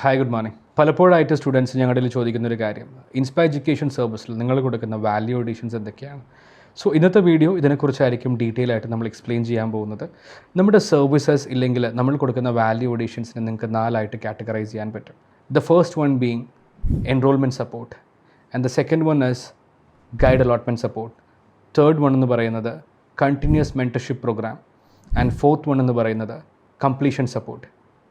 Hi, good morning. പലപ്പോഴായിട്ട് students ഞങ്ങളുടെ ചോദിക്കുന്ന ഒരു കാര്യം, ഇൻസ്പയർ എഡ്യൂക്കേഷൻ സർവീസിൽ നിങ്ങൾ കൊടുക്കുന്ന വാല്യൂ അഡീഷൻസ് എന്തൊക്കെയാണ്? സോ ഇന്നത്തെ വീഡിയോ ഇതിനെക്കുറിച്ചായിരിക്കും ഡീറ്റെയിൽ ആയിട്ട് നമ്മൾ എക്സ്പ്ലെയിൻ ചെയ്യാൻ പോകുന്നത്. നമ്മുടെ സർവീസസ് ഇല്ലെങ്കിൽ നമ്മൾ കൊടുക്കുന്ന വാല്യൂ അഡീഷൻസിനെ നിങ്ങൾക്ക് 4 ആയിട്ട് കാറ്റഗറൈസ് ചെയ്യാൻ പറ്റും. The first one being enrolment support, and the second one is guide allotment support, third one എന്ന് പറയുന്നത് continuous mentorship programme, and fourth one എന്ന് പറയുന്നത് കംപ്ലീഷൻ സപ്പോർട്ട്.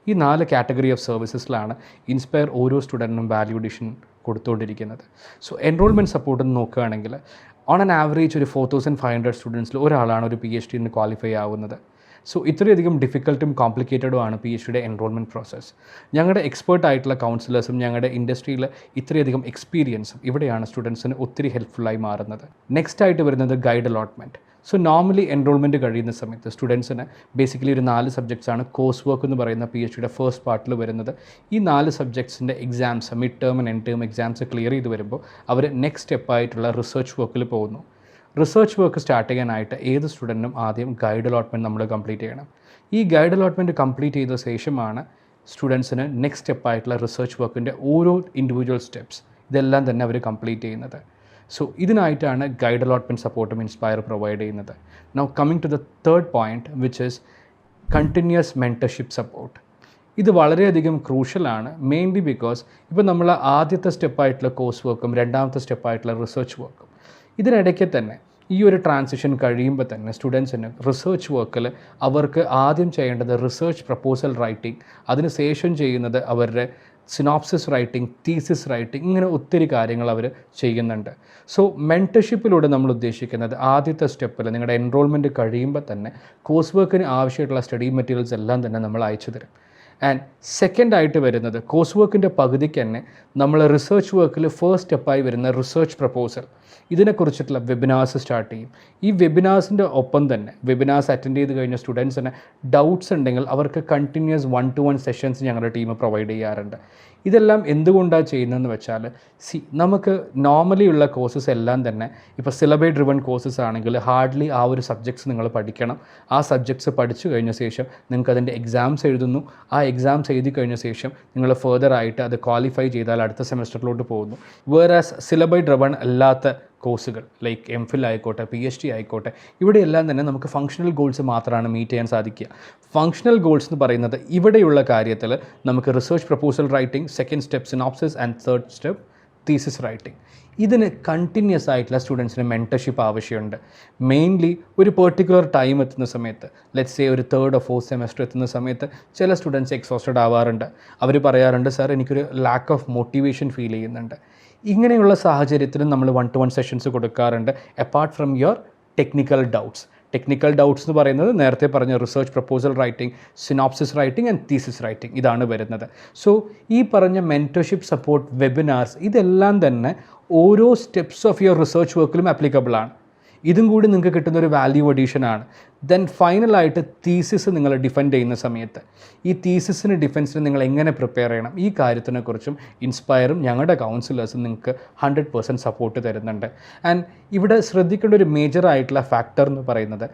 ഈ 4 കാറ്റഗറി ഓഫ് സർവീസസിലാണ് ഇൻസ്പയർ ഓരോ സ്റ്റുഡൻറ്റിനും വാല്യൂ അഡീഷൻ കൊടുത്തുകൊണ്ടിരിക്കുന്നത്. സോ എൻറോൾമെൻറ്റ് സപ്പോർട്ട് നോക്കുകയാണെങ്കിൽ ഓൺ ആൻ ആവറേജ് ഒരു 4500 സ്റ്റുഡൻസിൽ ഒരാളാണ് ഒരു PhD ക്വാളിഫൈ ആവുന്നത്. സോ ഇത്രയധികം ഡിഫിക്കൽട്ടും കോംപ്ലിക്കേറ്റഡുമാണ് PhDയുടെ എൻറോൾമെൻറ്റ് പ്രോസസ്സ്. ഞങ്ങളുടെ എക്സ്പേർട്ട് ആയിട്ടുള്ള കൗൺസിലേഴ്സും ഞങ്ങളുടെ ഇൻഡസ്ട്രിയിൽ ഇത്രയധികം എക്സ്പീരിയൻസും ഇവിടെയാണ് സ്റ്റുഡൻസിന് ഒത്തിരി ഹെൽപ്ഫുള്ളായി മാറുന്നത്. നെക്സ്റ്റ് ആയിട്ട് വരുന്നത് guide allotment. So normally enrolment കഴിയുന്ന സമയത്ത് സ്റ്റുഡൻസിന് ബേസിക്കലി ഒരു 4 സബ്ജക്ട്സാണ് കോഴ്സ് വർക്ക് എന്ന് പറയുന്ന PhDയുടെ ഫസ്റ്റ് പാർട്ടിൽ വരുന്നത്. ഈ 4 സബ്ജക്ട്സിൻ്റെ exams, mid term and end term exams clear ചെയ്ത് വരുമ്പോൾ അവർ നെക്സ്റ്റ് സ്റ്റെപ്പായിട്ടുള്ള റിസർച്ച് വർക്കിൽ പോകുന്നു. റിസർച്ച് വർക്ക് സ്റ്റാർട്ട് ചെയ്യാനായിട്ട് ഏത് സ്റ്റുഡൻറ്റിനും ആദ്യം ഗൈഡ് അലോട്ട്മെൻറ്റ് നമ്മൾ കംപ്ലീറ്റ് ചെയ്യണം. ഈ ഗൈഡ് അലോട്ട്മെൻറ്റ് കംപ്ലീറ്റ് ചെയ്ത ശേഷമാണ് സ്റ്റുഡൻസിന് നെക്സ്റ്റ് സ്റ്റെപ്പായിട്ടുള്ള റിസർച്ച് വർക്കിൻ്റെ ഓരോ ഇൻഡിവിജ്വൽ സ്റ്റെപ്സ് ഇതെല്ലാം തന്നെ അവർ കംപ്ലീറ്റ് ചെയ്യുന്നത്. സോ ഇതിനായിട്ടാണ് ഗൈഡ് അലോട്ട്മെൻറ്റ് സപ്പോർട്ടും ഇൻസ്പയർ പ്രൊവൈഡ് ചെയ്യുന്നത്. Now coming to the third point, which is continuous mentorship support. ഇത് വളരെയധികം ക്രൂഷ്യലാണ്, മെയിൻലി ബിക്കോസ് ഇപ്പോൾ നമ്മൾ ആദ്യത്തെ സ്റ്റെപ്പായിട്ടുള്ള കോഴ്സ് വർക്കും രണ്ടാമത്തെ സ്റ്റെപ്പായിട്ടുള്ള റിസർച്ച് വർക്കും ഇതിനിടയ്ക്ക് തന്നെ ഈ ഒരു ട്രാൻസിഷൻ കഴിയുമ്പോൾ തന്നെ സ്റ്റുഡൻസിന് റിസർച്ച് വർക്കിൽ അവർക്ക് ആദ്യം ചെയ്യേണ്ടത് റിസർച്ച് പ്രപ്പോസൽ റൈറ്റിംഗ്, അതിനുശേഷം ചെയ്യുന്നത് അവരുടെ സിനോപ്സിസ് റൈറ്റിംഗ്, തീസിസ് റൈറ്റിംഗ്, ഇങ്ങനെ ഒത്തിരി കാര്യങ്ങൾ അവർ ചെയ്യുന്നുണ്ട്. സോ മെൻറ്റർഷിപ്പിലൂടെ നമ്മൾ ഉദ്ദേശിക്കുന്നത് ആദ്യത്തെ സ്റ്റെപ്പിൽ നിങ്ങളുടെ എൻറോൾമെൻറ്റ് കഴിയുമ്പോൾ തന്നെ കോഴ്സ് വർക്കിന് ആവശ്യമായിട്ടുള്ള സ്റ്റഡി മെറ്റീരിയൽസ് എല്ലാം തന്നെ നമ്മൾ അയച്ചു തരും. ആൻഡ് സെക്കൻഡ് ആയിട്ട് വരുന്നത് കോഴ്സ് വർക്കിൻ്റെ പകുതിക്ക് തന്നെ നമ്മൾ റിസർച്ച് വർക്കിൽ ഫസ്റ്റ് സ്റ്റെപ്പായി വരുന്ന റിസർച്ച് പ്രപ്പോസൽ, ഇതിനെക്കുറിച്ചിട്ടുള്ള വെബിനാർസ് സ്റ്റാർട്ട് ചെയ്യും. ഈ വെബിനാർസിൻ്റെ ഒപ്പം തന്നെ വെബിനാർസ് അറ്റൻഡ് ചെയ്ത് കഴിഞ്ഞ സ്റ്റുഡൻസിന് ഡൗട്ട്സ് ഉണ്ടെങ്കിൽ അവർക്ക് കണ്ടിന്യൂസ് 1-to-1 സെഷൻസ് ഞങ്ങളുടെ ടീം പ്രൊവൈഡ് ചെയ്യാറുണ്ട്. ഇതെല്ലാം എന്തുകൊണ്ടാണ് ചെയ്യുന്നതെന്ന് വെച്ചാൽ, നമുക്ക് നോർമലി ഉള്ള കോഴ്സസ് എല്ലാം തന്നെ ഇപ്പോൾ സിലബൈ ഡ്രിവൺ കോഴ്സസ് ആണെങ്കിൽ ഹാർഡ്ലി ആ ഒരു സബ്ജക്ട്സ് നിങ്ങൾ പഠിക്കണം. ആ സബ്ജക്ട്സ് പഠിച്ചു കഴിഞ്ഞ ശേഷം നിങ്ങൾക്ക് അതിൻ്റെ എക്സാംസ് എഴുതുന്നു. ആ എക്സാംസ് എഴുതി കഴിഞ്ഞ ശേഷം നിങ്ങൾ ഫർദർ ആയിട്ട് അത് ക്വാളിഫൈ ചെയ്താൽ അടുത്ത സെമസ്റ്ററിലോട്ട് പോകുന്നു. വേറാസ് സിലബൈ ഡ്രിവൺ അല്ലാത്ത കോഴ്സുകൾ ലൈക്ക് MPhil ആയിക്കോട്ടെ, PhD ആയിക്കോട്ടെ, ഇവിടെയെല്ലാം തന്നെ നമുക്ക് ഫങ്ഷണൽ ഗോൾസ് മാത്രമാണ് മീറ്റ് ചെയ്യാൻ സാധിക്കുക. ഫങ്ഷണൽ ഗോൾസ് എന്ന് പറയുന്നത് ഇവിടെയുള്ള കാര്യത്തിൽ നമുക്ക് research proposal writing, second step synopsis and third step thesis writing. ഇതിന് കണ്ടിന്യൂസ് ആയിട്ടുള്ള സ്റ്റുഡൻസിന് മെൻറ്റർഷിപ്പ് ആവശ്യമുണ്ട്. മെയിൻലി ഒരു പെർട്ടിക്കുലർ ടൈം എത്തുന്ന സമയത്ത്, ലെറ്റ്സ് സേ ഒരു 3rd or 4th സെമസ്റ്റർ എത്തുന്ന സമയത്ത് ചില സ്റ്റുഡൻസ് എക്സോസ്റ്റഡ് ആവാറുണ്ട്. അവർ പറയാറുണ്ട്, സാർ എനിക്കൊരു ലാക്ക് ഓഫ് മോട്ടിവേഷൻ ഫീൽ ചെയ്യുന്നുണ്ട്. ഇങ്ങനെയുള്ള സാഹചര്യത്തിലും നമ്മൾ 1-to-1 സെഷൻസ് കൊടുക്കാറുണ്ട്. Apart from your technical doubts. Technical doubts എന്ന് പറയുന്നത് നേരത്തെ പറഞ്ഞ research proposal writing, synopsis writing and thesis writing, ഇതാണ് വരുന്നത്. സോ ഈ പറഞ്ഞ മെൻറ്റർഷിപ്പ് സപ്പോർട്ട് വെബിനാർസ് ഇതെല്ലാം തന്നെ ഓരോ സ്റ്റെപ്സ് ഓഫ് യുവർ റിസർച്ച് വർക്കിലും ആപ്ലിക്കബിൾ ആണ്. ഇതും കൂടി നിങ്ങൾക്ക് കിട്ടുന്നൊരു വാല്യൂ അഡീഷനാണ്. ദെൻ ഫൈനലായിട്ട് തീസിസ് നിങ്ങൾ ഡിഫെൻഡ് ചെയ്യുന്ന സമയത്ത് ഈ തീസിസിന് ഡിഫെൻസിന് നിങ്ങൾ എങ്ങനെ പ്രിപ്പയർ ചെയ്യണം, ഈ കാര്യത്തിനെക്കുറിച്ചും ഇൻസ്പയറും ഞങ്ങളുടെ കൗൺസിലേഴ്സും നിങ്ങൾക്ക് 100% സപ്പോർട്ട് തരുന്നുണ്ട്. ആൻഡ് ഇവിടെ ശ്രദ്ധിക്കേണ്ട ഒരു മേജർ ആയിട്ടുള്ള ഫാക്ടർ എന്ന് പറയുന്നത്,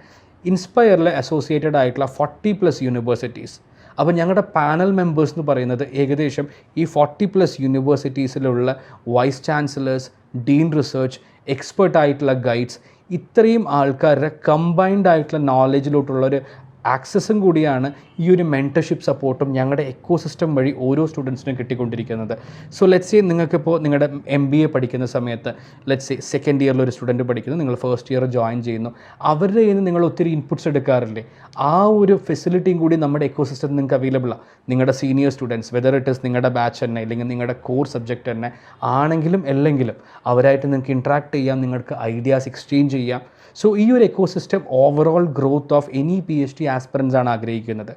ഇൻസ്പയറിൽ അസോസിയേറ്റഡ് ആയിട്ടുള്ള 40+ യൂണിവേഴ്സിറ്റീസ്. അപ്പോൾ ഞങ്ങളുടെ പാനൽ മെമ്പേഴ്സ് എന്ന് പറയുന്നത് ഏകദേശം ഈ 40+ യൂണിവേഴ്സിറ്റീസിലുള്ള vice chancellors, dean research, expert ആയിട്ടുള്ള ഗൈഡ്സ്, ഇത്രയും ആൾക്കാരുടെ കമ്പൈൻഡ് ആയിട്ടുള്ള നോളജിലോട്ടുള്ളൊരു ആക്സസും കൂടിയാണ് ഈ ഒരു മെൻറ്റർഷിപ്പ് സപ്പോർട്ടും ഞങ്ങളുടെ എക്കോസിസ്റ്റം വഴി ഓരോ സ്റ്റുഡൻസിനും കിട്ടിക്കൊണ്ടിരിക്കുന്നത്. സോ ലെറ്റ്സ് സേ നിങ്ങൾക്കിപ്പോൾ നിങ്ങളുടെ MBA പഠിക്കുന്ന സമയത്ത്, ലെറ്റ്സ് സേ സെക്കൻഡ് ഇയറിൽ ഒരു സ്റ്റുഡൻറ്റ് പഠിക്കുന്നു, നിങ്ങൾ ഫസ്റ്റ് ഇയർ ജോയിൻ ചെയ്യുന്നു, അവരുടെ കയ്യിൽ നിന്ന് നിങ്ങൾ ഒത്തിരി ഇൻപുട്സ് എടുക്കാറില്ലേ? ആ ഒരു ഫെസിലിറ്റിയും കൂടി നമ്മുടെ എക്കോസിസ്റ്റത്തിൽ നിങ്ങൾക്ക് അവൈലബിളാണ്. നിങ്ങളുടെ senior students, whether it is നിങ്ങളുടെ ബാച്ച് തന്നെ അല്ലെങ്കിൽ നിങ്ങളുടെ കോർ സബ്ജക്റ്റ് തന്നെ ആണെങ്കിലും അല്ലെങ്കിലും അവരായിട്ട് നിങ്ങൾക്ക് ഇൻട്രാക്ട് ചെയ്യാം, നിങ്ങൾക്ക് ഐഡിയാസ് എക്സ്ചേഞ്ച് ചെയ്യാം. സോ ഈ ഒരു ecosystem overall growth of any PhD aspirants ആണ് ആഗ്രഹിക്കുന്നത്.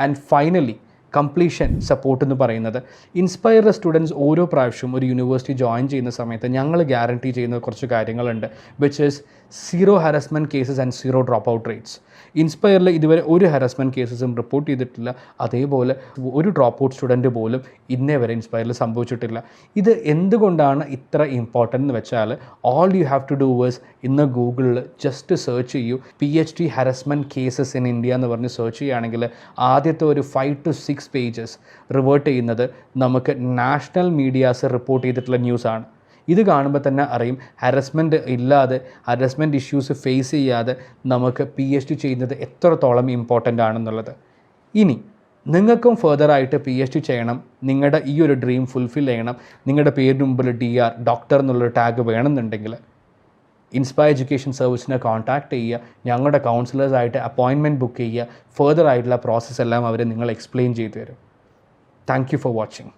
ആൻഡ് ഫൈനലി കംപ്ലീഷൻ സപ്പോർട്ട് എന്ന് പറയുന്നത്, ഇൻസ്പയർ സ്റ്റുഡൻസ് ഓരോ പ്രാവശ്യവും ഒരു യൂണിവേഴ്സിറ്റി ജോയിൻ ചെയ്യുന്ന സമയത്ത് ഞങ്ങൾ ഗ്യാരണ്ടി ചെയ്യുന്ന കുറച്ച് കാര്യങ്ങളുണ്ട്, which is 0 harassment cases and 0 drop out rates. ഇൻസ്പയറിൽ ഇതുവരെ ഒരു ഹരാസ്മെൻറ്റ് കേസസും റിപ്പോർട്ട് ചെയ്തിട്ടില്ല. അതേപോലെ ഒരു ഡ്രോപ്പ് ഔട്ട് സ്റ്റുഡൻറ്റ് പോലും ഇന്നേ വരെ ഇൻസ്പയറിൽ സംഭവിച്ചിട്ടില്ല. ഇത് എന്തുകൊണ്ടാണ് ഇത്ര ഇമ്പോർട്ടൻ്റ് എന്ന് വെച്ചാൽ, all you have to do was ഇന്ന് ഗൂഗിളിൽ ജസ്റ്റ് സെർച്ച് ചെയ്യൂ PhD harassment cases in India എന്ന് പറഞ്ഞ് സെർച്ച് ചെയ്യുകയാണെങ്കിൽ ആദ്യത്തെ ഒരു 5 to 6 പേജസ് റിവേർട്ട് ചെയ്യുന്നത് നമുക്ക് നാഷണൽ മീഡിയാസ് റിപ്പോർട്ട് ചെയ്തിട്ടുള്ള ന്യൂസാണ്. ഇത് കാണുമ്പോൾ തന്നെ അറിയും ഹരാസ്മെൻറ്റ് ഇല്ലാതെ, ഹരാസ്മെൻറ്റ് ഇഷ്യൂസ് ഫേസ് ചെയ്യാതെ നമുക്ക് PhD ചെയ്യുന്നത് എത്രത്തോളം ഇമ്പോർട്ടൻ്റ് ആണെന്നുള്ളത്. ഇനി നിങ്ങൾക്കും ഫർദറായിട്ട് PhD ചെയ്യണം, നിങ്ങളുടെ ഈ ഒരു ഡ്രീം ഫുൾഫിൽ ചെയ്യണം, നിങ്ങളുടെ പേരിന് മുമ്പിൽ DR ഡോക്ടർ എന്നുള്ളൊരു ടാഗ് വേണമെന്നുണ്ടെങ്കിൽ ഇൻസ്പയർ എഡ്യൂക്കേഷൻ സർവീസിനെ കോൺടാക്റ്റ് ചെയ്യുക. ഞങ്ങളുടെ കൗൺസിലേഴ്സായിട്ട് അപ്പോയിൻമെൻറ്റ് ബുക്ക് ചെയ്യുക. ഫർദർ ആയിട്ടുള്ള പ്രോസസ്സ് എല്ലാം അവർ നിങ്ങൾ എക്സ്പ്ലെയിൻ ചെയ്തു തരും. Thank you for watching.